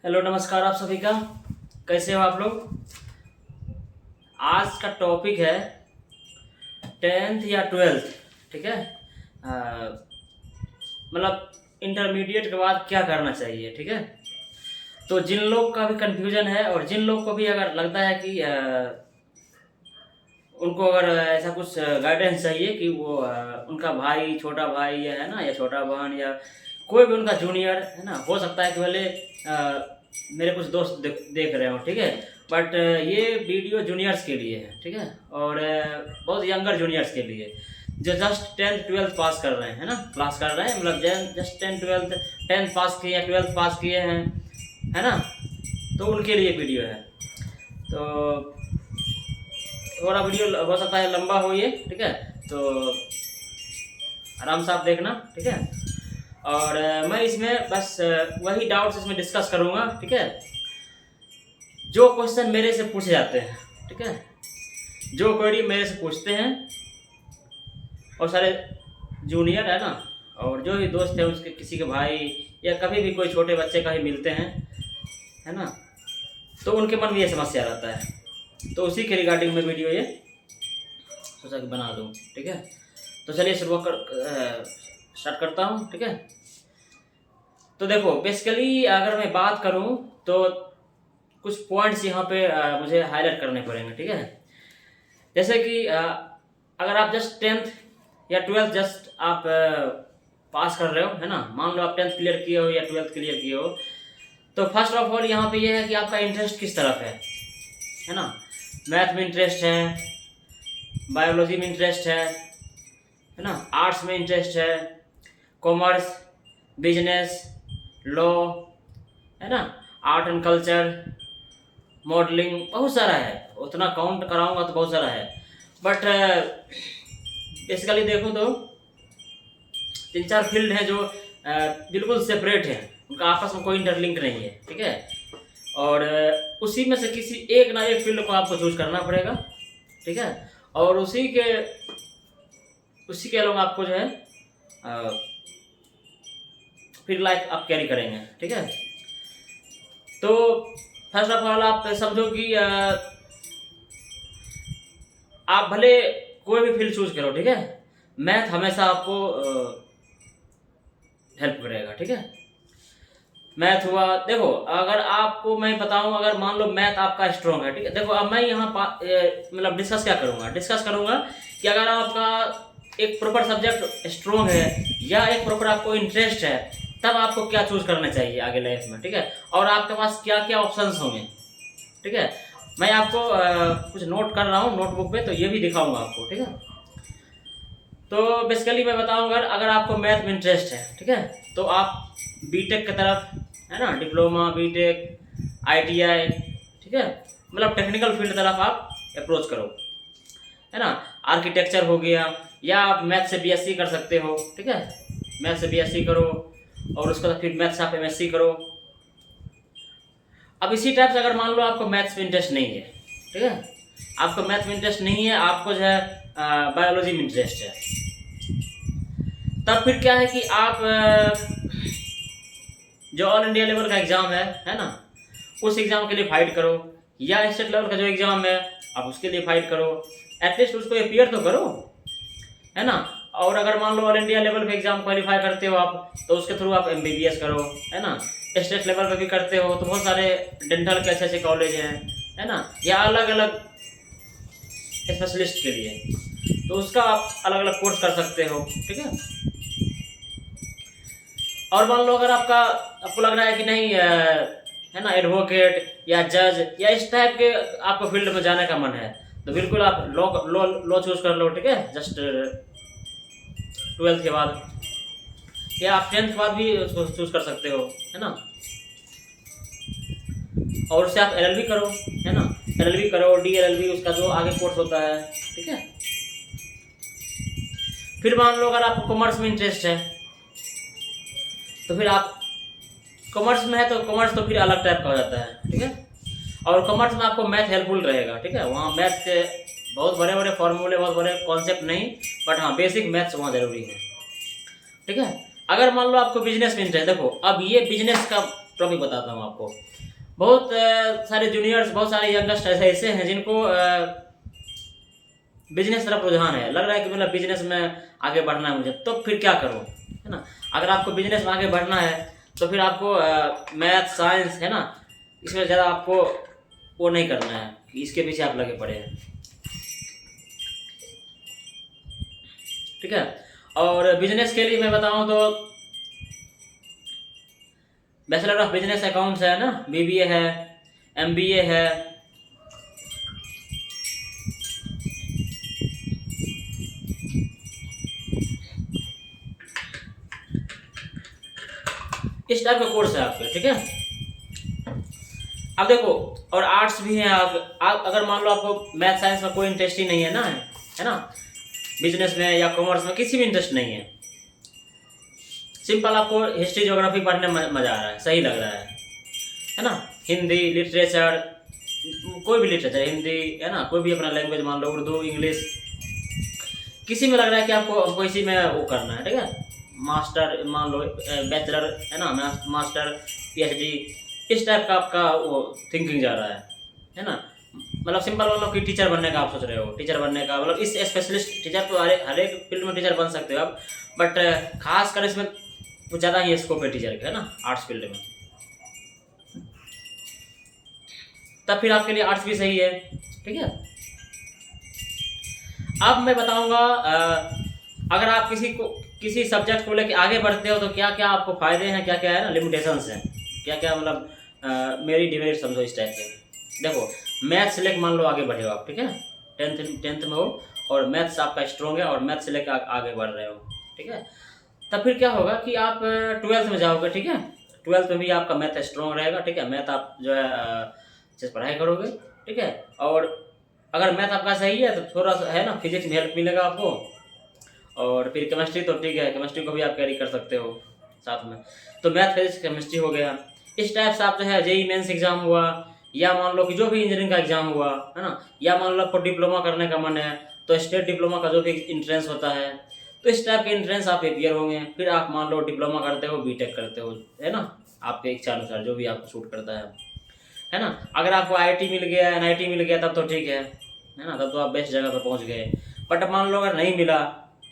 Hello नमस्कार आप सभी का। कैसे हो आप लोग। आज का टॉपिक है टेंथ या ट्वेल्थ। ठीक है। मतलब इंटरमीडिएट के बाद क्या करना चाहिए। ठीक है। तो जिन लोग का भी कंफ्यूजन है और जिन लोग को भी अगर लगता है कि उनको अगर ऐसा कुछ गाइडेंस चाहिए कि वो उनका भाई, छोटा भाई या है ना, या छोटा बहन या कोई भी उनका जूनियर है ना, हो सकता है कि भले मेरे कुछ दोस्त देख रहे हो। ठीक है। बट ये वीडियो जूनियर्स के लिए है। ठीक है। और बहुत यंगर जूनियर्स के लिए जो जस्ट टेंथ ट्वेल्थ पास कर रहे हैं, है ना, क्लास कर रहे हैं, मतलब just tenth twelfth, tenth pass किए, ट्वेल्थ पास किए हैं, है ना। तो उनके लिए वीडियो है। तो थोड़ा वीडियो हो सकता है लंबा हो ये। ठीक है। तो आराम से आप देखना। ठीक है। और मैं इसमें बस वही डाउट्स इसमें डिस्कस करूँगा। ठीक है। जो क्वेश्चन मेरे से पूछे जाते हैं। ठीक है। जो क्वेरी मेरे से पूछते हैं और सारे जूनियर है ना, और जो भी दोस्त है उसके किसी के भाई या कभी भी कोई छोटे बच्चे का ही मिलते हैं, है ना, तो उनके मन में ये समस्या रहता है। तो उसी के रिगार्डिंग मैं वीडियो ये सोचा कि बना दूँ। ठीक है। तो चलिए स्टार्ट करता हूँ। ठीक है। तो देखो, बेसिकली अगर मैं बात करूँ तो कुछ पॉइंट्स यहाँ पे मुझे हाईलाइट करने पड़ेंगे। ठीक है। जैसे कि अगर आप जस्ट टेंथ या ट्वेल्थ जस्ट आप पास कर रहे हो, है ना, मान लो आप टेंथ क्लियर किए हो या ट्वेल्थ क्लियर किए हो, तो फर्स्ट ऑफ ऑल यहाँ पे ये है कि आपका इंटरेस्ट किस तरफ है ना। मैथ में इंटरेस्ट है, बायोलॉजी में इंटरेस्ट है ना, आर्ट्स में इंटरेस्ट है, कॉमर्स, बिजनेस, लॉ, है ना, आर्ट एंड कल्चर, मॉडलिंग, बहुत सारा है। उतना काउंट कराऊंगा तो बहुत सारा है। बट बेसिकली देखो तो 3-4 फील्ड हैं जो बिल्कुल सेपरेट हैं, उनका आपस में कोई इंटरलिंक नहीं है। ठीक है। और उसी में से किसी एक ना एक फील्ड को आपको चूज करना पड़ेगा। ठीक है। और उसी के अलावा आपको जो है फिर लाइफ आप कैरी करेंगे। ठीक है। तो फर्स्ट ऑफ ऑल आप समझो कि आप भले कोई भी फील्ड चूज करो। ठीक है। मैथ हमेशा आपको हेल्प करेगा। ठीक है। मैथ हुआ, देखो अगर आपको मैं बताऊं, अगर मान लो मैथ आपका स्ट्रॉन्ग है। ठीक है। देखो अब मैं यहाँ मतलब डिस्कस क्या करूँगा, डिस्कस करूँगा कि अगर आपका एक प्रॉपर सब्जेक्ट स्ट्रॉन्ग है या एक प्रॉपर आपको इंटरेस्ट है, तब आपको क्या चूज करना चाहिए आगे लाइफ में। ठीक है। और आपके पास क्या क्या ऑप्शंस होंगे। ठीक है। मैं आपको कुछ नोट कर रहा हूँ नोटबुक पे, तो ये भी दिखाऊंगा आपको। ठीक है। तो बेसिकली मैं बताऊंगा, अगर आपको मैथ में इंटरेस्ट है, ठीक है, तो आप बीटेक की तरफ, है ना, डिप्लोमा, बीटेक, आईटीआई, ठीक है, मतलब टेक्निकल फील्ड तरफ आप अप्रोच करो, है ना। आर्किटेक्चर हो गया, या आप मैथ से बीएससी कर सकते हो। ठीक है। मैथ से बीएससी करो और उसके बाद फिर मैथ से आप एमएससी करो। अब इसी टाइप से अगर मान लो आपको मैथ्स में इंटरेस्ट नहीं है, ठीक है, आपको मैथ में इंटरेस्ट नहीं है, आपको जो है बायोलॉजी में इंटरेस्ट है, तब फिर क्या है कि आप जो ऑल इंडिया लेवल का एग्जाम है ना, उस एग्जाम के लिए फाइट करो, या स्टेट लेवल का जो एग्जाम है आप उसके लिए फाइट करो, एटलीस्ट उसको अपियर तो करो, है ना। और अगर मान लो ऑल इंडिया लेवल पे एग्जाम क्वालिफाई करते हो आप, तो उसके थ्रू आप एमबीबीएस करो, है ना। स्टेट लेवल पे भी करते हो तो बहुत सारे डेंटल के अच्छे अच्छे कॉलेज हैं, है ना, या अलग अलग स्पेशलिस्ट के लिए, तो उसका आप अलग अलग कोर्स कर सकते हो। ठीक है। और मान लो अगर आपको लग रहा है कि नहीं है ना, एडवोकेट या जज या इस टाइप के आपको फील्ड में जाने का मन है, तो बिल्कुल आप लॉ चूज कर लो। ठीक है। जस्ट ट्वेल्थ के बाद, या आप टेंथ के बाद भी चूज कर सकते हो, है ना। और उससे आप एलएलबी करो, है ना, एलएलबी करो, डीएलएलबी, उसका जो आगे कोर्स होता है। ठीक है। फिर मान लो अगर आपको कॉमर्स में इंटरेस्ट है, तो फिर आप कॉमर्स में है तो कॉमर्स तो फिर अलग टाइप का हो जाता है। ठीक है। और कॉमर्स में आपको मैथ हेल्पफुल रहेगा। ठीक है। वहाँ मैथ के बहुत बड़े बड़े फॉर्मूले, बहुत बड़े कॉन्सेप्ट नहीं, बट हाँ बेसिक मैथ्स वहाँ जरूरी है। ठीक है। अगर मान लो आपको बिजनेस में इंटरेस्ट, देखो अब ये बिजनेस का टॉपिक बताता हूँ आपको। बहुत सारे जूनियर्स, बहुत सारे यंगस्ट ऐसे हैं जिनको बिजनेस तरफ रुझान है, लग रहा है कि मतलब बिजनेस में आगे बढ़ना है मुझे, तो फिर क्या करूँ, है ना। अगर आपको बिजनेस में आगे बढ़ना है तो फिर आपको मैथ साइंस, है ना, इसमें ज़्यादा आपको वो नहीं करना है कि इसके पीछे आप लगे पड़े हैं, ठीक है। और बिजनेस के लिए मैं बताऊं तो बैचलर ऑफ बिजनेस अकाउंट्स है ना, BBA है, MBA है, इस टाइप का कोर्स है आपके, ठीक है। अब देखो, और आर्ट्स भी हैं। आप अगर मान लो आपको मैथ साइंस में कोई इंटरेस्ट ही नहीं है ना, है ना, बिजनेस में या कॉमर्स में किसी भी इंटरेस्ट नहीं है, सिंपल आपको हिस्ट्री ज्योग्राफी पढ़ने में मजा आ रहा है, सही लग रहा है ना, हिंदी लिटरेचर, कोई भी लिटरेचर, हिंदी, है ना, कोई भी अपना लैंग्वेज मान लो, उर्दू, इंग्लिश, किसी में लग रहा है कि आपको इसी में वो करना है, ठीक है। मास्टर मान लो, बैचलर, है ना, मास्टर, PhD, इस टाइप का आपका वो थिंकिंग जा रहा है ना। मतलब सिंपल मतलब कि टीचर बनने का आप सोच रहे हो, टीचर बनने का मतलब इस स्पेशलिस्ट टीचर तो हर एक फील्ड में टीचर बन सकते हो आप, बट खास कर इसमें कुछ ज़्यादा ही स्कोप है टीचर का, है ना, आर्ट्स फील्ड में। तब फिर आपके लिए आर्ट्स भी सही है, ठीक है। अब मैं बताऊंगा अगर आप किसी सब्जेक्ट को लेकर आगे बढ़ते हो तो क्या क्या आपको फायदे हैं, क्या क्या है ना लिमिटेशंस हैं, क्या क्या मतलब मेरी डिमेरिट समझो इस टाइप से। देखो, मैथ से लेकर मान लो आगे बढ़े हो आप, ठीक है, टेंथ में हो और मैथ्स आपका स्ट्रॉन्ग है और मैथ से लेकर आगे बढ़ रहे हो, ठीक है। तब फिर क्या होगा कि आप 12th में जाओगे, ठीक है, 12th में भी आपका मैथ स्ट्रॉन्ग रहेगा, ठीक है। मैथ आप जो है अच्छे से पढ़ाई करोगे, ठीक है। और अगर मैथ आपका सही है तो थोड़ा सा, है ना, फिजिक्स में हेल्प मिलेगा आपको, और फिर केमिस्ट्री तो ठीक है, केमिस्ट्री को भी आप कैरी कर सकते हो साथ में। तो मैथ, फिजिक्स, केमिस्ट्री हो गया। इस टाइप से आप जो है JEE मेंस एग्जाम हुआ, या मान लो कि जो भी इंजीनियरिंग का एग्जाम हुआ, है ना, या मान लो आपको डिप्लोमा करने का मन है तो स्टेट डिप्लोमा का जो भी इंट्रेंस होता है, तो इस टाइप के इंट्रेंस आप क्लियर होंगे। फिर आप मान लो डिप्लोमा करते हो, BTech करते हो, है ना, आपके इच्छा अनुसार जो भी आपको सूट करता है ना। अगर आपको IIT मिल गया, NIT मिल गया, तब तो ठीक है ना, तब तो आप बेस्ट जगह पर पहुंच गए। बट अब मान लो अगर नहीं मिला,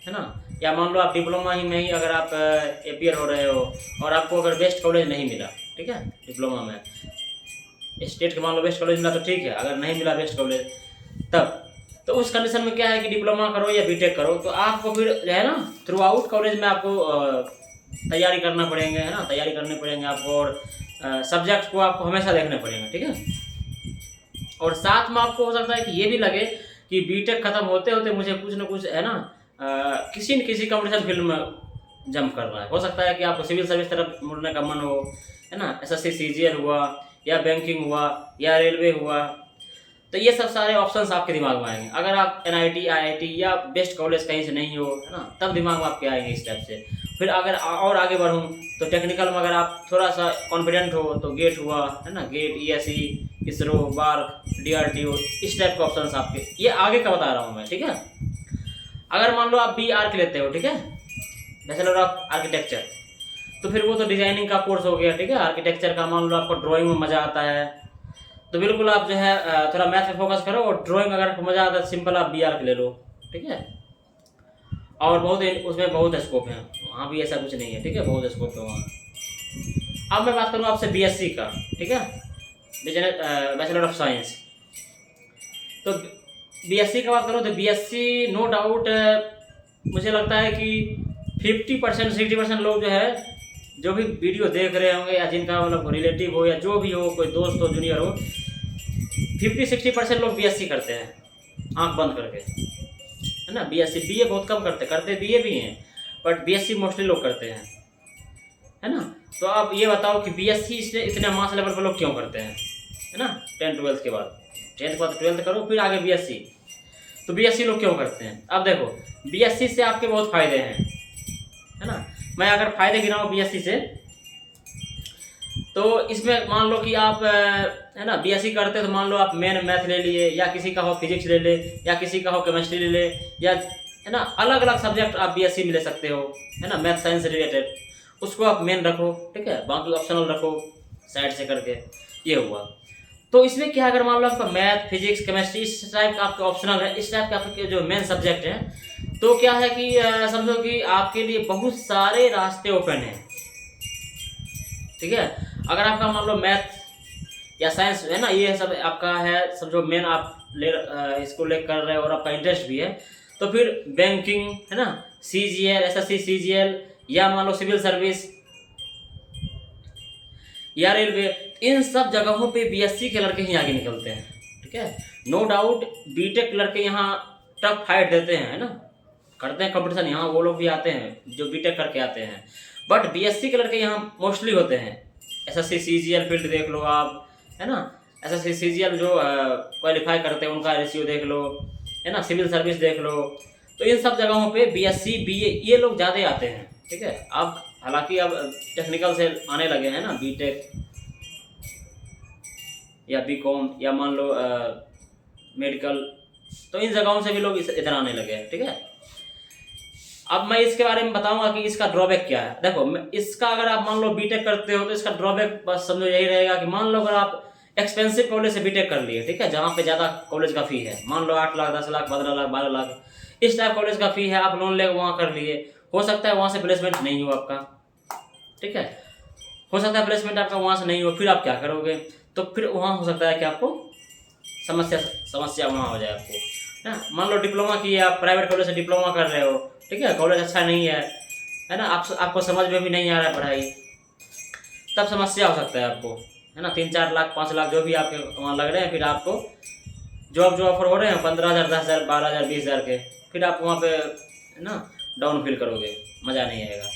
है ना, या मान लो आप डिप्लोमा ही में ही अगर आप अपीयर हो रहे हो और आपको अगर बेस्ट कॉलेज नहीं मिला, ठीक है, डिप्लोमा में स्टेट के मान लो बेस्ट कॉलेज मिला तो ठीक है, अगर नहीं मिला बेस्ट कॉलेज तब तो उस कंडीशन में क्या है कि डिप्लोमा करो या BTech करो, तो आपको फिर जो है ना थ्रू आउट कॉलेज में आपको तैयारी करना पड़ेंगे, है ना, तैयारी करने पड़ेंगे आपको, और सब्जेक्ट को आपको हमेशा देखने पड़ेंगे, ठीक है। और साथ में आपको हो सकता है कि ये भी लगे कि BTech खत्म होते होते मुझे कुछ ना कुछ, है ना, किसी न किसी कंपटीशन फील्ड में जंप करना है। हो सकता है कि आपको सिविल सर्विस तरफ मुड़ने का मन हो, है ना, SSC CGL हुआ, या बैंकिंग हुआ, या रेलवे हुआ, तो ये सब सारे ऑप्शंस आपके दिमाग में आएंगे। अगर आप NIT IIT या बेस्ट कॉलेज कहीं से नहीं हो, है ना, तब दिमाग में आपके आएंगे इस टाइप से। फिर अगर और आगे बढ़ूँ तो टेक्निकल में अगर आप थोड़ा सा कॉन्फिडेंट हो तो गेट हुआ, है ना, GATE, ESE, ISRO, BARC, DRDO, इस टाइप के ऑप्शंस आपके, ये आगे का बता रहा हूँ मैं, ठीक है। अगर मान लो आप BArch लेते हो, ठीक है, बैचलर ऑफ आर्किटेक्चर, तो फिर वो तो डिजाइनिंग का कोर्स हो गया, ठीक है। आर्किटेक्चर का मान लो आपको ड्राइंग में मजा आता है, तो बिल्कुल आप जो है थोड़ा मैथ पे फोकस करो, और ड्राइंग अगर आपको मजा आता है सिंपल आप BArch ले लो, ठीक है। और बहुत उसमें बहुत स्कोप है, वहाँ भी ऐसा कुछ नहीं है, ठीक है, बहुत स्कोप है वहाँ। अब मैं बात करूँ आपसे BSc का, ठीक है, बैचलर ऑफ साइंस। तो BSc का बात करूँ तो BSc नो डाउट मुझे लगता है कि 50% 60% लोग जो है, जो भी वीडियो देख रहे होंगे या जिनका मतलब रिलेटिव हो या जो भी हो, कोई दोस्त हो, जूनियर हो, 50-60% लोग BSc करते हैं आंख बंद करके, है ना। BA बहुत कम करते BA भी हैं, बट BSc मोस्टली लोग करते हैं, है ना। तो आप ये बताओ कि BSc इतने मास लेवल पर लोग क्यों करते हैं, है ना। 10th-12th के बाद, 10th के बाद 12th करो, फिर आगे BSc, तो BSc लोग क्यों करते हैं। अब देखो, BSc से आपके बहुत फायदे हैं, है ना। मैं अगर फायदे गिनाऊँ BSc से, तो इसमें मान लो कि आप, है ना, BSc करते तो मान लो आप मेन मैथ ले लिए, या किसी का हो फिजिक्स ले ले, या किसी का हो केमिस्ट्री ले ले, या, है ना, अलग अलग सब्जेक्ट आप BSc में ले सकते हो, है ना, मैथ साइंस रिलेटेड, उसको आप मेन रखो, ठीक है, बाकी ऑप्शनल रखो। साइड से करके, ये हुआ। तो इसमें क्या, अगर मान लो आपका मैथ, फिजिक्स, केमिस्ट्री इस टाइप का आपके ऑप्शनल है, इस टाइप के आपके जो मेन सब्जेक्ट हैं, तो क्या है कि समझो कि आपके लिए बहुत सारे रास्ते ओपन हैं, ठीक है। अगर आपका मान लो मैथ या साइंस है ना, ये सब आपका है समझो मेन, आप इसको ले कर रहे हो और आपका इंटरेस्ट भी है, तो फिर बैंकिंग है ना, CGL, SSC, CGL, या मान लो सिविल सर्विस या रेलवे, इन सब जगहों पे BSc के लड़के ही आगे निकलते हैं, ठीक है। नो डाउट बीटेक लड़के यहाँ टफ फाइट देते हैं, है ना, करते हैं कंपटीशन, यहाँ वो लोग भी आते हैं जो बीटेक करके आते हैं, बट BSc के लड़के यहाँ मोस्टली होते हैं। SSC, CGL फील्ड देख लो आप, है ना, SSC, CGL जो क्वालिफाई करते हैं उनका रेशियो देख लो, है ना, सिविल सर्विस देख लो, तो इन सब जगहों पे BSc, BA ये लोग ज़्यादा आते हैं, ठीक है। अब हालांकि अब टेक्निकल से आने लगे हैं ना, बीटेक या BCom या मान लो मेडिकल, तो इन जगहों से भी लोग इधर आने लगे हैं, ठीक है। अब मैं इसके बारे में बताऊंगा कि इसका ड्रॉबैक क्या है। देखो, इसका अगर आप मान लो बीटेक करते हो तो इसका ड्रॉबैक बस समझो यही रहेगा कि मान लो अगर आप एक्सपेंसिव कॉलेज से बीटेक कर लिए, ठीक है, जहाँ पे ज़्यादा कॉलेज का फ़ी है, मान लो 8 लाख, 10 लाख, 15 लाख, 12 लाख, इस टाइप कॉलेज का फ़ी है, आप लोन ले वहाँ कर लिए, हो सकता है वहाँ से प्लेसमेंट नहीं हो आपका, ठीक है, हो सकता है प्लेसमेंट आपका वहाँ से नहीं हो, फिर आप क्या करोगे, तो फिर वहाँ हो सकता है कि आपको समस्या वहाँ हो जाए आपको, है। मान लो डिप्लोमा किए आप, प्राइवेट कॉलेज से डिप्लोमा कर रहे हो, ठीक है, कॉलेज अच्छा नहीं है ना, आपको समझ में भी नहीं आ रहा है पढ़ाई, तब समस्या हो सकता है आपको, है ना। 3-4 लाख, 5 लाख जो भी आपके वहाँ लग रहे हैं, फिर आपको जॉब जो ऑफर हो रहे हैं 15,000, 10,000, 12,000, 20,000 के, फिर आप वहाँ पे है ना डाउन फील करोगे, मज़ा नहीं आएगा।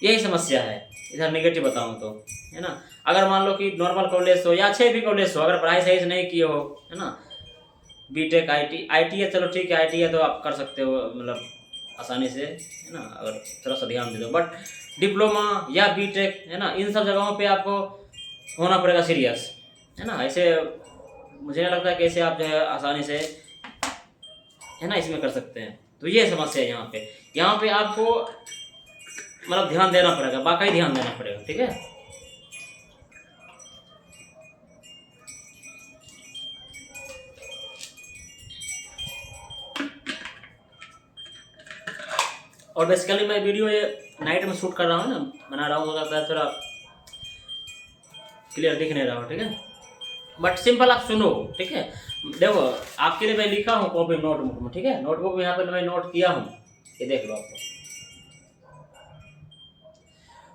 यही समस्या है इधर, नेगेटिव बताऊँ तो, है ना। अगर मान लो कि नॉर्मल कॉलेज हो या अच्छे भी कॉलेज हो, अगर पढ़ाई सही से नहीं किए हो, है ना, बीटेक, IT है, चलो ठीक है, IT है तो आप कर सकते हो, मतलब आसानी से, है ना, अगर थोड़ा सा ध्यान दे दो, बट डिप्लोमा या बीटेक, है ना, इन सब जगहों पे आपको होना पड़ेगा सीरियस, है ना। ऐसे मुझे नहीं लगता कि ऐसे आप जो है आसानी से, है ना, इसमें कर सकते हैं। तो ये समस्या है यहाँ पे आपको मतलब ध्यान देना पड़ेगा, बाकाई ध्यान देना पड़ेगा, ठीक है। और बेसिकली मैं वीडियो ये नाइट में शूट कर रहा हूँ ना, बना रहा हूँ, हो सकता है थोड़ा क्लियर दिख नहीं रहा हो, ठीक है, बट सिंपल आप सुनो, ठीक है। देखो, आपके लिए मैं लिखा हूँ कॉपी नोटबुक में, ठीक है, नोटबुक में यहाँ पे मैं नोट किया हूँ, ये देख लो, आपको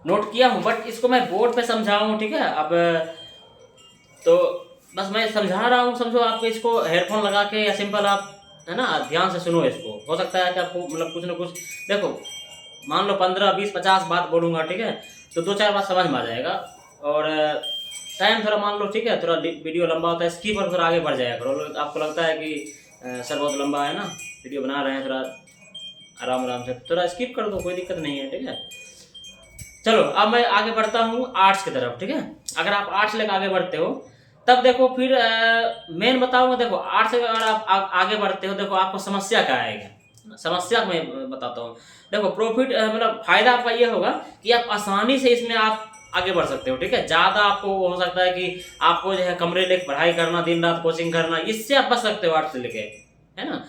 नोट किया हूँ, बट इसको मैं बोर्ड पे समझाऊँ, ठीक है। अब तो बस मैं समझा रहा हूँ, समझो आपको इसको हेडफोन लगा के या सिंपल आप, है ना, ध्यान से सुनो इसको, हो सकता है कि आपको मतलब कुछ ना कुछ, देखो मान लो 15, 20, 50 बात बोलूँगा, ठीक है, तो 2-4 बात समझ में आ जाएगा, और टाइम थोड़ा मान लो, ठीक है, थोड़ा वीडियो लंबा होता है, स्किप पर थोड़ा आगे बढ़ जाएगा करो, आपको लगता है कि सर बहुत लंबा है ना, वीडियो बना रहे हैं, थोड़ा आराम से थोड़ा स्किप कर दो, कोई दिक्कत नहीं है, ठीक है। चलो अब मैं आगे बढ़ता हूँ आर्ट्स की तरफ, ठीक है। अगर आप आर्ट्स लेकर आगे बढ़ते हो तब देखो, फिर मेन बताऊंगा, देखो आर्ट्स से अगर आप आगे बढ़ते हो, देखो आपको समस्या क्या आएगी, समस्या मैं बताता हूँ। देखो प्रॉफिट मतलब फायदा आपका ये होगा कि आप आसानी से इसमें आप आगे बढ़ सकते हो, ठीक है। ज़्यादा आपको हो सकता है कि आपको जो है कमरे लेकर पढ़ाई करना, दिन रात कोचिंग करना, इससे आप बच सकते हो आर्ट्स से लेके, है ना।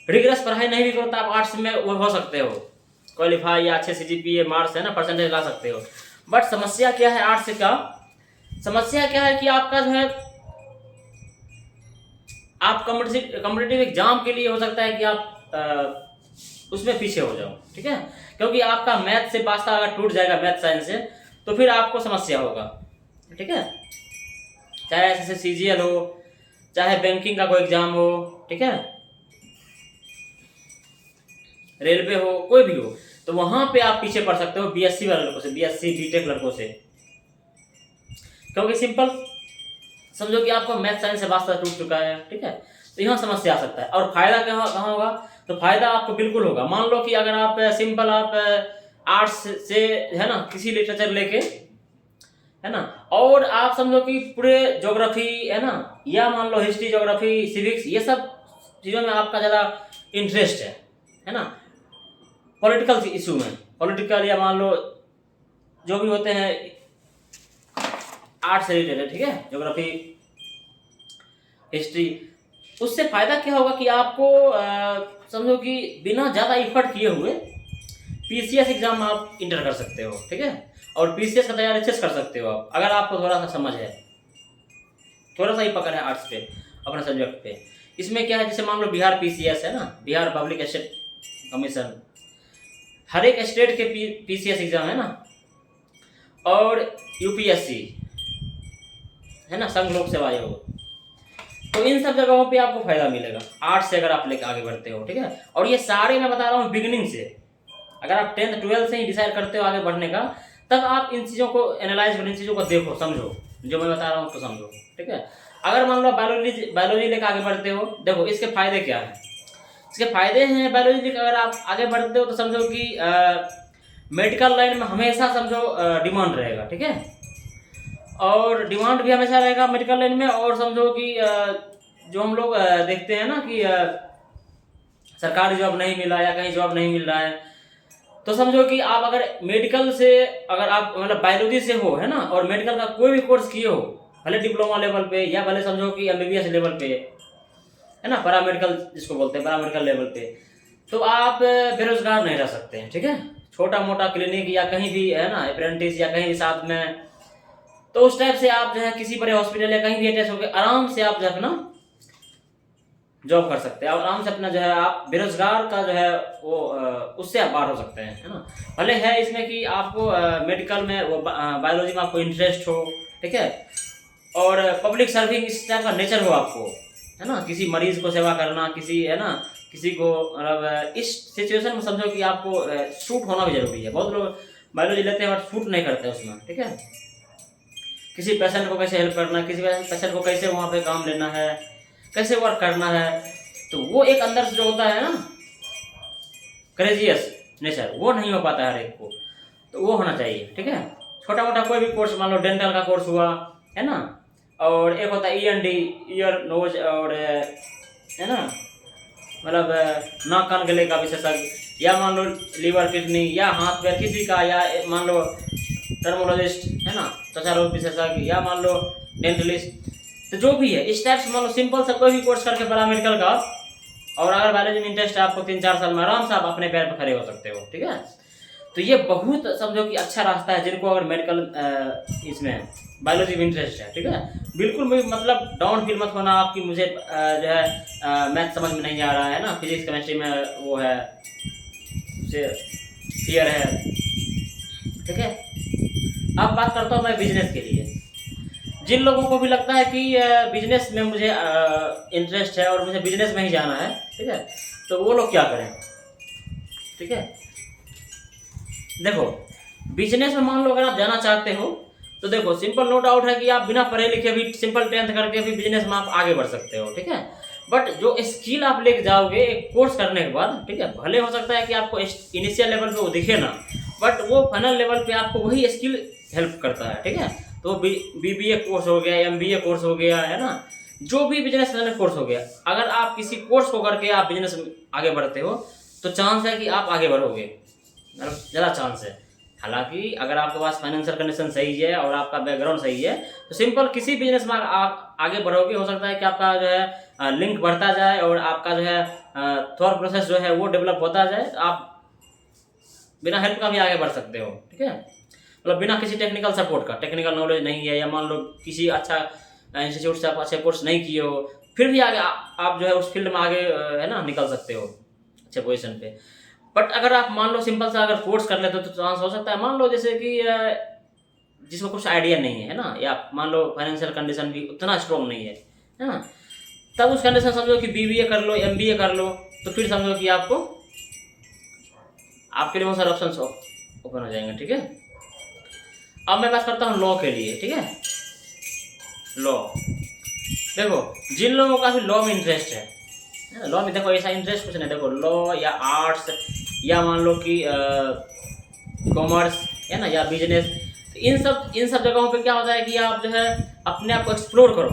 रिगरस पढ़ाई नहीं भी करो तो आप आर्ट्स में वो हो सकते हो क्वालिफाई, या अच्छे CGPA मार्क्स, है ना, परसेंटेज ला सकते हो। बट समस्या क्या है आर्ट्स का, समस्या क्या है कि आपका जो है आप कॉम्पिटिटिव एग्जाम के लिए हो सकता है कि आप उसमें पीछे हो जाओ, ठीक है, क्योंकि आपका मैथ से वास्ता अगर टूट जाएगा, मैथ साइंस से, तो फिर आपको समस्या होगा, ठीक है। चाहे ऐसे CGL हो, चाहे बैंकिंग का कोई एग्जाम हो, ठीक है, रेलवे हो, कोई भी हो, तो वहां पे आप पीछे पड़ सकते हो BSc वाले लड़कों से, BSc BTech लड़कों से, क्योंकि सिंपल समझो कि आपको मैथ साइंस से वास्ता टूट चुका है, ठीक है, तो यहाँ समस्या आ सकता है। और फायदा कहाँ होगा, तो फायदा आपको बिल्कुल होगा। मान लो कि अगर आप सिंपल आप आर्ट्स से, है ना, किसी लिटरेचर लेके, है ना, और आप समझो कि पूरे ज्योग्राफी, है ना, या मान लो हिस्ट्री, ज्योग्राफी, सिविक्स, ये सब चीज़ों में आपका ज़्यादा इंटरेस्ट है ना, पॉलिटिकल इशू में, पॉलिटिकल या मान लो जो भी होते हैं, आर्ट से रिलेटेड है, ठीक है, ज्योग्राफी, हिस्ट्री। उससे फायदा क्या होगा कि आपको समझो कि बिना ज़्यादा इफर्ट किए हुए पीसीएस एग्जाम आप इंटर कर सकते हो, ठीक है, और पीसीएस का तैयारी अच्छे से कर सकते हो आप, अगर आपको थोड़ा सा समझ है, थोड़ा सा ही पकड़ है आर्ट्स पे, अपने सब्जेक्ट पे। इसमें क्या है, जैसे मान लो बिहार पीसीएस है ना, बिहार पब्लिक एसेट कमीशन, हर एक स्टेट के पीसीएस एग्जाम है ना, और यूपीएससी है ना, संघ लोक सेवा आयोग। तो इन सब जगहों पे आपको फायदा मिलेगा आर्ट्स से अगर आप लेकर आगे बढ़ते हो, ठीक है। और ये सारे मैं बता रहा हूँ बिगिनिंग से, अगर आप 10th 12th से ही डिसाइड करते हो आगे बढ़ने का, तब आप इन चीज़ों को एनालाइज करो, इन चीज़ों को देखो, समझो, जो मैं बता रहा हूँ उसको समझो, ठीक है। अगर मान लो बायोलॉजी लेकर आगे बढ़ते हो, देखो इसके फायदे क्या हैं। इसके फायदे हैं, बायोलॉजी लेकर अगर आप आगे बढ़ते हो तो समझो कि मेडिकल लाइन में हमेशा समझो डिमांड रहेगा, ठीक है, और डिमांड भी हमेशा रहेगा मेडिकल लाइन में। और समझो कि जो हम लोग देखते हैं ना कि सरकारी जॉब नहीं मिला या कहीं जॉब नहीं मिल रहा है, तो समझो कि आप अगर मेडिकल से, अगर आप मतलब बायोलॉजी से हो, है ना, और मेडिकल का कोई भी कोर्स किए हो, भले डिप्लोमा लेवल पे या भले समझो कि एमबीबीएस लेवल पे, है ना, पैरामेडिकल जिसको बोलते हैं, पैरामेडिकल लेवल पे, तो आप बेरोजगार नहीं रह सकते हैं, ठीक है। छोटा मोटा क्लिनिक या कहीं भी, है ना, अप्रेंटिस या कहीं भी साथ में, तो उस टाइप से आप जो है किसी बड़े हॉस्पिटल या कहीं भी अटैच होकर आराम से आप जो है अपना जॉब कर सकते हैं, और आराम से अपना जो है आप बेरोजगार का जो है वो उससे आप बाहर हो सकते हैं, है ना। भले है इसमें कि आपको मेडिकल में वो बायोलॉजी में आपको इंटरेस्ट हो, ठीक है, और पब्लिक सर्विंग इस टाइप का नेचर हो आपको, है ना, किसी मरीज को सेवा करना, किसी, है ना, किसी को मतलब इस सिचुएशन में समझो कि आपको शूट होना भी जरूरी है। बहुत लोग बायोलॉजी लेते हैं बट शूट नहीं करते उसमें, ठीक है। किसी पेशेंट को कैसे हेल्प करना है, किसी पेशेंट को कैसे वहाँ पे काम लेना है, कैसे वर्क करना है, तो वो एक अंदर से जो होता है ना करेजियस नेचर, वो नहीं हो पाता है हर एक को, तो वो होना चाहिए, ठीक है। छोटा मोटा कोई भी कोर्स, मान लो डेंटल का कोर्स हुआ, है ना, और एक होता है ENT, ईयर नोज, और है ना, मतलब नाक कान गले का विशेषज्ञ, या मान लो लीवर किडनी या हाथ पैर किसी का, या मान लो टर्मोलॉजिस्ट, है ना, त्वचा रोग विशेषज्ञ, या मान लो डेंटलिस्ट, तो जो भी है इस टाइप से मान लो सिंपल सा कोई भी कोर्स करके पैरामेडिकल का, और अगर बायोलॉजी में इंटरेस्ट है आपको 3-4 साल में आराम से आप अपने पैर पर खड़े हो सकते हो, ठीक है। तो ये बहुत समझो कि अच्छा रास्ता है जिनको अगर मेडिकल इसमें बायोलॉजी में इंटरेस्ट है, ठीक है। बिल्कुल भी मतलब डाउन फील मत होना आपकी, मुझे जो है मैथ समझ में नहीं आ रहा है ना, फिजिक्स केमिस्ट्री में वो है, फियर है, ठीक है। अब बात करता हूँ मैं बिजनेस के लिए। जिन लोगों को भी लगता है कि बिजनेस में मुझे इंटरेस्ट है और मुझे बिजनेस में ही जाना है, ठीक है, तो वो लोग क्या करें, ठीक है। देखो बिजनेस में मान लो अगर आप जाना चाहते हो तो देखो सिंपल नो डाउट है कि आप बिना पढ़े लिखे भी सिंपल 10th करके भी बिजनेस में आप आगे बढ़ सकते हो, ठीक है। बट जो स्किल आप लेके जाओगे एक कोर्स करने के बाद, ठीक है, भले हो सकता है कि आपको इनिशियल लेवल पे वो दिखे ना, बट वो फाइनल लेवल पे आपको वही स्किल हेल्प करता है, ठीक है। तो BBA कोर्स हो गया, MBA कोर्स हो गया, है ना, जो भी बिजनेस कोर्स हो गया, अगर आप किसी कोर्स को करके आप बिजनेस में आगे बढ़ते हो तो चांस है कि आप आगे बढ़ोगे, मतलब ज़्यादा चांस है। हालांकि अगर आपके पास फाइनेंशियल कंडीशन सही है और आपका बैकग्राउंड सही है तो सिंपल किसी बिजनेस में आप आगे बढ़ोगे। हो सकता है कि आपका जो है लिंक बढ़ता जाए और आपका जो है थॉट प्रोसेस जो है वो डेवलप होता जाए, तो आप बिना हेल्प का भी आगे बढ़ सकते हो, ठीक है। मतलब बिना किसी टेक्निकल सपोर्ट का, टेक्निकल नॉलेज नहीं है, या मान लो किसी अच्छा इंस्टीट्यूट से आप अच्छे कोर्स नहीं किए हो, फिर भी आगे आप जो है उस फील्ड में आगे है ना निकल सकते हो अच्छे पोजीशन पे। बट अगर आप मान लो सिंपल सा अगर कोर्स कर लेते हो तो चांस हो सकता है, मान लो जैसे कि जिसको कुछ आइडिया नहीं है ना, या मान लो फाइनेंशियल कंडीशन भी उतना स्ट्रॉन्ग नहीं है ना, तब उस कंडीशन समझो कि BBA कर लो, MBA कर लो, तो फिर समझो कि आपको आपके लिए बहुत सारे ऑप्शन ओपन हो जाएंगे, ठीक है। अब मैं बात करता हूँ लॉ के लिए, ठीक है। लॉ देखो जिन लोगों का भी लॉ में इंटरेस्ट है, लॉ में देखो ऐसा इंटरेस्ट कुछ नहीं, देखो लॉ या आर्ट्स या मान लो कि कॉमर्स है ना, या बिजनेस, इन सब जगहों पे क्या होता है कि आप जो है अपने आप को एक्सप्लोर करो।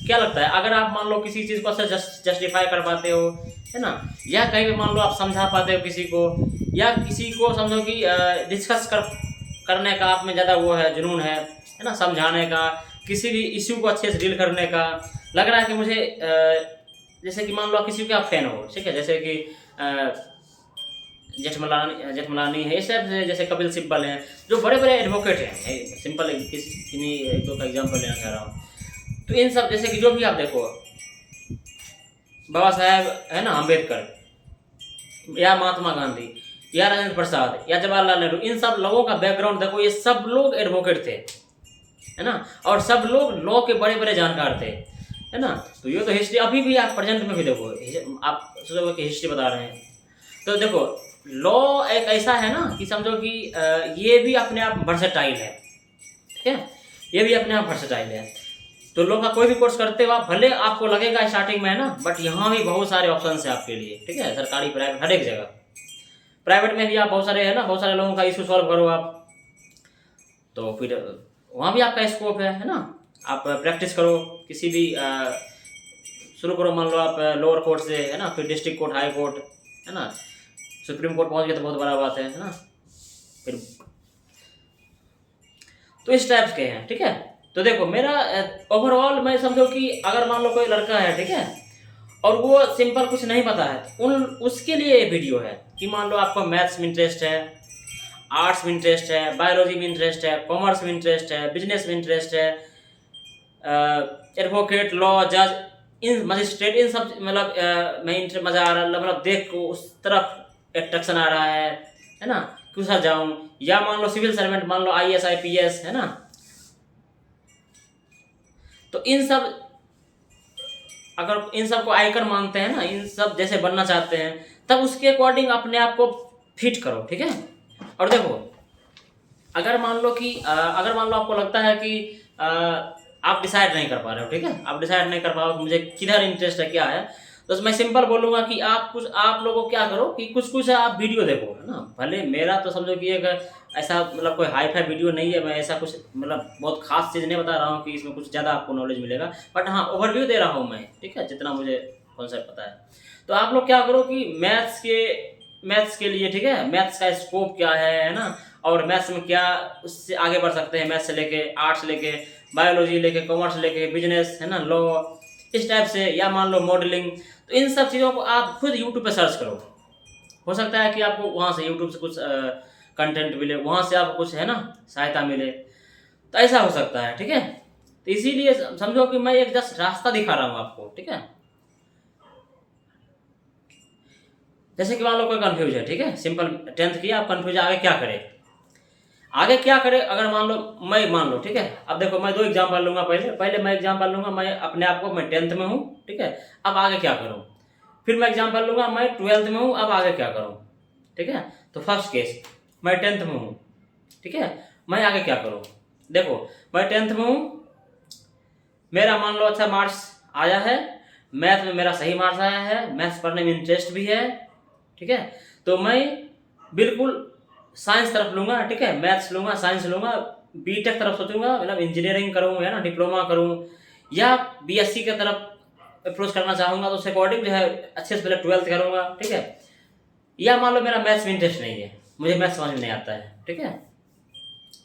क्या लगता है अगर आप मान लो किसी चीज़ को अच्छा जस्टिफाई कर पाते हो, है ना, या कहीं पे मान लो आप समझा पाते हो किसी को, या किसी को समझो कि डिस्कस करने का आप में ज़्यादा वो है जुनून है, है ना, समझाने का, किसी भी इश्यू को अच्छे से डील करने का। लग रहा है कि मुझे जैसे कि मान लो किसी का फैन हो, ठीक है, जैसे कि जेठमलानी है, इस टाइप से, जैसे कपिल सिब्बल हैं, जो बड़े बड़े एडवोकेट हैं। सिंपल किन्हीं एक दो का एग्जाम्पल लेना चाह रहा हूँ। तो इन सब, जैसे कि जो भी आप देखो, बाबा साहेब है ना अम्बेडकर, या महात्मा गांधी, या राजेंद्र प्रसाद, या जवाहरलाल नेहरू, इन सब लोगों का बैकग्राउंड देखो, ये सब लोग एडवोकेट थे, है ना, और सब लोग लॉ के बड़े बड़े जानकार थे, है ना। तो ये तो हिस्ट्री, अभी भी आप प्रेजेंट में भी देखो, आप सोचोगे कि हिस्ट्री बता रहे हैं, तो देखो लॉ एक ऐसा है ना कि समझो कि ये भी अपने आप वर्सेटाइल है, ठीक है, ये भी अपने आप वर्सेटाइल है। तो लॉ का कोई भी कोर्स करते हो आप, भले आपको लगेगा स्टार्टिंग में, है ना, बट यहाँ भी बहुत सारे ऑप्शन है आपके लिए, ठीक है, सरकारी प्राइवेट हर एक जगह। प्राइवेट में भी आप बहुत सारे, है ना, बहुत सारे लोगों का इशू सॉल्व करो आप, तो फिर वहाँ भी आपका स्कोप है ना। आप प्रैक्टिस करो, किसी भी शुरू करो, मान लो आप लोअर कोर्ट से, है ना, फिर डिस्ट्रिक्ट कोर्ट, हाई कोर्ट, है ना, सुप्रीम कोर्ट पहुँच गए तो बहुत बड़ा बात है ना। फिर तो इस टाइप्स के हैं, ठीक है। तो देखो मेरा ओवरऑल, मैं समझो कि अगर मान लो कोई लड़का है, ठीक है, और वो सिंपल कुछ नहीं पता है, उसके लिए ये वीडियो है कि मान लो आपको मैथ्स में इंटरेस्ट है, आर्ट्स में इंटरेस्ट है, बायोलॉजी में इंटरेस्ट है, कॉमर्स में इंटरेस्ट है, बिजनेस में इंटरेस्ट है, एडवोकेट, लॉ, जज, इन मजिस्ट्रेट, इन सब मतलब में मज़ा आ रहा है, मतलब देख को उस तरफ एट्रैक्शन आ रहा है ना, क्यों सर जाऊँ। या मान लो सिविल सर्वेंट, मान लो IAS IPS, है ना। तो इन सब, अगर इन सब को आइकन मानते हैं ना, इन सब जैसे बनना चाहते हैं, तब उसके अकॉर्डिंग अपने आप को फिट करो, ठीक है। और देखो अगर मान लो आपको लगता है कि आप डिसाइड नहीं कर पा रहे हो, ठीक है, आप डिसाइड नहीं कर पाओ कि मुझे किधर इंटरेस्ट है, क्या है, तो मैं सिंपल बोलूँगा कि आप लोगों को क्या करो कि कुछ आप वीडियो देखो, है ना। भले मेरा तो समझो कि एक ऐसा मतलब कोई हाई फाई वीडियो नहीं है, मैं ऐसा कुछ मतलब बहुत खास चीज़ नहीं बता रहा हूँ कि इसमें कुछ ज़्यादा आपको नॉलेज मिलेगा, बट हाँ ओवरव्यू दे रहा हूँ मैं, ठीक है, जितना मुझे कॉन्सेप्ट पता है। तो आप लोग क्या करो कि मैथ्स के लिए, ठीक है, मैथ्स का स्कोप क्या है ना, और मैथ्स में क्या उससे आगे बढ़ सकते हैं, मैथ्स से लेके आर्ट्स लेके बायोलॉजी लेके कॉमर्स लेके बिजनेस, है ना, लॉ, इस टाइप से, या मान लो मॉडलिंग। तो इन सब चीज़ों को आप खुद यूट्यूब पे सर्च करो, हो सकता है कि आपको वहाँ से यूट्यूब से कुछ कंटेंट मिले, वहाँ से आपको कुछ, है ना, सहायता मिले, तो ऐसा हो सकता है, ठीक है। तो इसीलिए समझो कि मैं एक जस्ट रास्ता दिखा रहा हूँ आपको, ठीक है। जैसे कि मान लो कोई कंफ्यूज है, ठीक है, सिंपल 10th किया, आप कंफ्यूज है आगे क्या करे, अगर मान लो, ठीक है। अब देखो मैं 2 एग्जाम्पल लूँगा, पहले मैं एग्जाम्पल लूँगा, मैं अपने आप को, मैं 10th में हूँ, ठीक है, अब आगे क्या करूँ। फिर मैं एग्जाम्पल लूँगा, मैं 12th में हूँ, अब आगे क्या करूँ, ठीक है। तो फर्स्ट केस, मैं 10th में हूँ, ठीक है, मैं आगे क्या करूँ। देखो मैं 10th में हूँ, मेरा मान लो अच्छा मार्क्स आया है, मैथ में मेरा सही मार्क्स आया है, मैथ्स पढ़ने में इंटरेस्ट भी है, ठीक है। तो मैं बिल्कुल साइंस तरफ लूँगा, ठीक है, मैथ्स लूँगा, साइंस लूँगा, बीटेक तरफ सोचूंगा, मतलब इंजीनियरिंग करूँ, है ना, डिप्लोमा करूँ, या BSc की तरफ अप्रोच करना चाहूँगा, तो उसके अकॉर्डिंग जो है अच्छे से पहले 12th करूँगा, ठीक है। या मान लो मेरा मैथ्स में इंटरेस्ट नहीं है, मुझे मैथ्स समझ में नहीं आता है, ठीक है,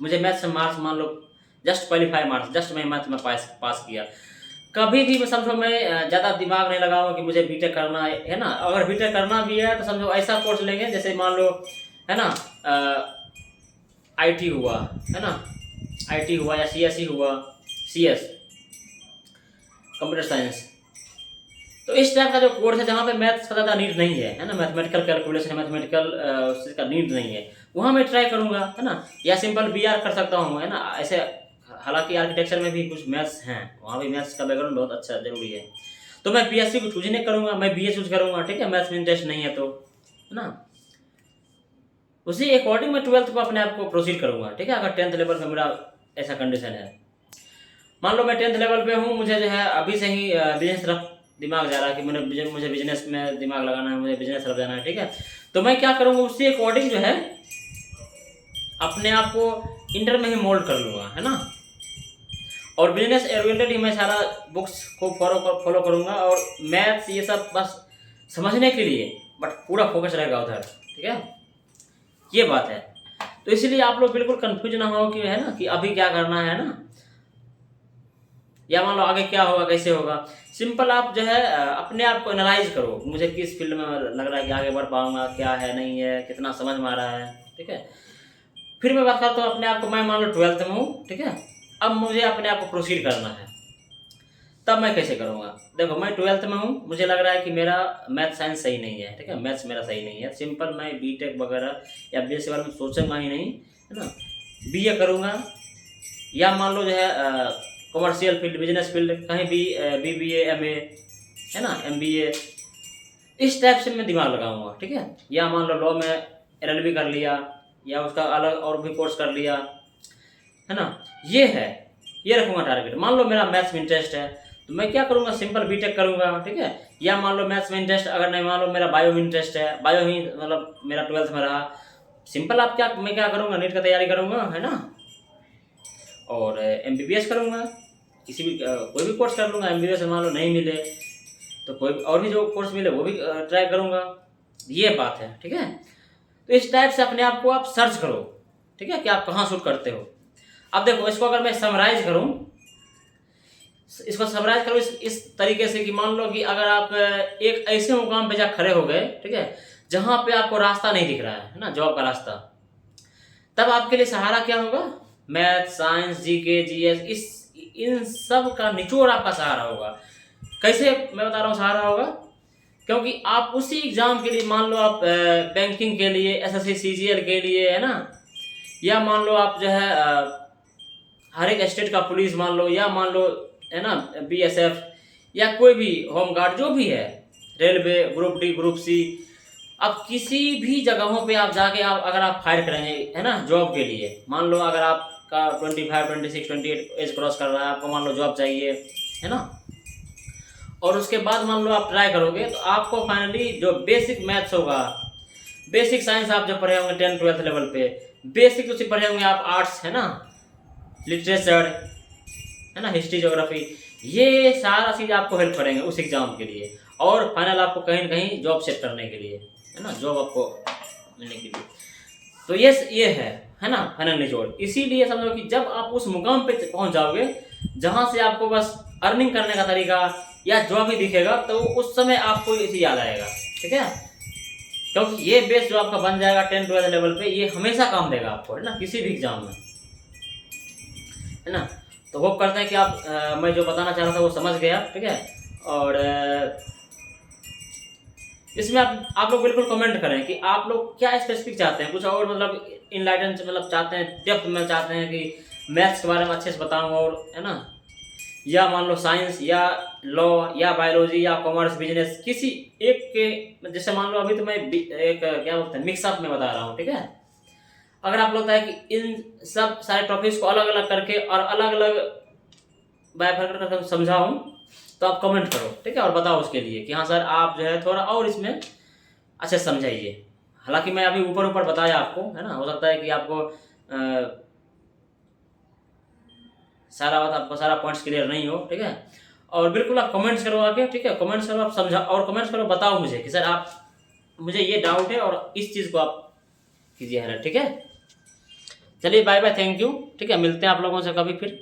मुझे मैथ्स में मार्क्स मान लो जस्ट क्वालिफाई मार्क्स, जस्ट मैं मैथ्स में पास किया, कभी भी मैं समझो मैं ज़्यादा दिमाग नहीं लगाऊंगा कि मुझे बीटेक करना है ना। अगर बीटेक करना भी है तो समझो ऐसा कोर्स लेंगे, जैसे मान लो, है ना, IT हुआ, है ना, IT हुआ, या CSE हुआ, CS कंप्यूटर साइंस। तो इस टाइप का जो कोर्स है जहाँ पे मैथ्स का ज़्यादा नीड नहीं है ना, मैथमेटिकल कैलकुलेशन, मैथमेटिकल उसका नीड नहीं है, वहाँ मैं ट्राई करूँगा, है ना। या सिंपल BR कर सकता हूँ, है ना, ऐसे। हालांकि आर्किटेक्चर में भी कुछ मैथ्स हैं, वहाँ भी मैथ्स का बैकग्राउंड बहुत अच्छा जरूरी है। तो मैं BSc को चूज नहीं करूँगा, मैं BA चूज करूँगा, ठीक है, मैथ्स में इंटरेस्ट नहीं है तो, है ना। उसी अकॉर्डिंग मैं 12th को अपने आप को प्रोसीड करूँगा, ठीक है। अगर 10th लेवल पे मेरा ऐसा कंडीशन है, मान लो मैं 10th लेवल पे हूँ, मुझे जो है अभी से ही बिजनेस तरफ दिमाग जा रहा है कि मुझे बिजनेस में दिमाग लगाना है, मुझे बिजनेस तरफ जाना है, ठीक है। तो मैं क्या करूँगा, उसी अकॉर्डिंग जो है अपने आप को इंटर में ही मोल्ड कर लूँगा, है ना। और बिजनेस ओरिएंटेड ही मैं सारा बुक्स को फॉलो करूँगा, और मैथ्स ये सब बस समझने के लिए, बट पूरा फोकस रहेगा उधर, ठीक है, ये बात है। तो इसलिए आप लोग बिल्कुल कंफ्यूज ना हो कि, है ना, कि अभी क्या करना है ना, या मान लो आगे क्या होगा, कैसे होगा। सिंपल आप जो है अपने आप को एनालाइज करो, मुझे किस फील्ड में लग रहा है कि आगे बढ़ पाऊंगा, क्या है नहीं है, कितना समझ में आ रहा है, ठीक है। फिर मैं बात करता हूँ अपने आप को, मैं मान लो 12th में हूँ, ठीक है। अब मुझे अपने आप को प्रोसीड करना है, तब मैं कैसे करूँगा। देखो मैं 12th में हूँ, मुझे लग रहा है कि मेरा मैथ साइंस सही नहीं है, ठीक है, मैथ्स मेरा सही नहीं है। सिंपल मैं बीटेक वगैरह या बीएससी बारे में सोचूंगा ही नहीं, है ना। बीए करूँगा, या मान लो जो है कॉमर्शियल फील्ड, बिजनेस फील्ड, कहीं भी बीबीए, एमए, है ना, एमबीए, इस टाइप से मैं दिमाग लगाऊंगा, ठीक है। या मान लो लॉ में एलएलबी कर लिया, या उसका अलग और भी कोर्स कर लिया, है ना। ये है, ये रखूंगा टारगेट। मान लो मेरा मैथ्स में इंटरेस्ट है तो मैं क्या करूंगा, सिंपल बीटेक करूंगा, ठीक है। या मान लो मैथ्स में इंटरेस्ट अगर नहीं, मान लो मेरा बायो में इंटरेस्ट है, बायो ही मतलब मेरा 12th में रहा, सिंपल आप क्या, मैं क्या करूंगा, नीट का तैयारी करूंगा, है ना, और एमबीबीएस करूंगा, किसी भी कोई भी कोर्स कर लूँगा। एमबीबीएस मान लो नहीं मिले तो कोई और भी जो कोर्स मिले वो भी ट्राई करूँगा। ये बात है, ठीक है। तो इस टाइप से अपने आप को आप सर्च करो, ठीक है, कि आप कहाँ शूट करते हो। अब देखो इसको अगर मैं समराइज करूँ, इसको समराइज करो इस तरीके से कि मान लो कि अगर आप एक ऐसे मुकाम पे जा खड़े हो गए, ठीक है, जहाँ पे आपको रास्ता नहीं दिख रहा है ना, जॉब का रास्ता, तब आपके लिए सहारा क्या होगा, मैथ, साइंस, जीके, जीएस, इन सब का निचोड़ आपका सहारा होगा। कैसे मैं बता रहा हूँ सहारा होगा, क्योंकि आप उसी एग्जाम के लिए, मान लो आप बैंकिंग के लिए, एसएससी सीजीएल के लिए, है ना, या मान लो आप जो है हर एक स्टेट का पुलिस मान लो, या मान लो, है ना, बीएसएफ, या कोई भी होम गार्ड जो भी है, railway, group D, group C, अब किसी भी जगहों पे आप जाके आप अगर आप फाइट करेंगे, है ना, जॉब के लिए, मान लो अगर आपका 25, 26, 28 एज क्रॉस कर रहा है, आपको मान लो जॉब चाहिए, है ना, और उसके बाद मान लो आप ट्राई करोगे तो आपको फाइनली जो बेसिक मैथ्स होगा, बेसिक साइंस आप जो पढ़े होंगे 10th 12th लेवल पे, बेसिक उसी पढ़े होंगे आप, आर्ट्स, है ना, लिटरेचर, है ना, हिस्ट्री, ज्योग्राफी, ये सारा चीज़ आपको हेल्प करेंगे उस एग्जाम के लिए, और फाइनल आपको कहीं ना कहीं जॉब सेट करने के लिए, है ना, जॉब आपको मिलने के लिए। तो ये है ना, फाइनल निचोड़। इसीलिए समझो कि जब आप उस मुकाम पे पहुंच जाओगे जहां से आपको बस अर्निंग करने का तरीका या जॉब ही दिखेगा, तो उस समय आपको ये याद आएगा, ठीक है, क्योंकि ये बेस जो आपका बन जाएगा 10th 12th लेवल पे, ये हमेशा काम देगा आपको, है ना, किसी भी एग्जाम में, है ना। तो होप करते हैं कि आप मैं जो बताना चाह रहा था वो समझ गया, ठीक है। और इसमें आप लोग बिल्कुल कमेंट करें कि आप लोग क्या स्पेसिफिक चाहते हैं, कुछ और मतलब इनलाइटन मतलब चाहते हैं, डेप्थ में चाहते हैं कि मैथ्स के बारे में अच्छे से बताऊँ, और है ना, या मान लो साइंस या लॉ या बायोलॉजी या कॉमर्स, बिजनेस, किसी एक के, जैसे मान लो अभी तो मैं एक क्या बोलते हैं मिक्सअप में बता रहा हूँ, ठीक है। अगर आप लगता है कि इन सब सारे टॉपिक्स को अलग अलग करके और अलग अलग बायफर्केट करके समझाऊँ, तो आप कमेंट करो, ठीक है, और बताओ उसके लिए कि हाँ सर आप जो है थोड़ा और इसमें अच्छे समझाइए। हालांकि मैं अभी ऊपर ऊपर बताया आपको, है ना, हो सकता है कि आपको सारा बात, आपको सारा पॉइंट्स क्लियर नहीं हो, ठीक है। और बिल्कुल आप कमेंट्स करो आके, ठीक है, कमेंट्स करो, आप समझा, और कमेंट्स करो, बताओ मुझे कि सर आप, मुझे ये डाउट है और इस चीज़ को आप कीजिए, है ना, ठीक है। चलिए बाय बाय, थैंक यू, ठीक है, मिलते हैं आप लोगों से कभी फिर।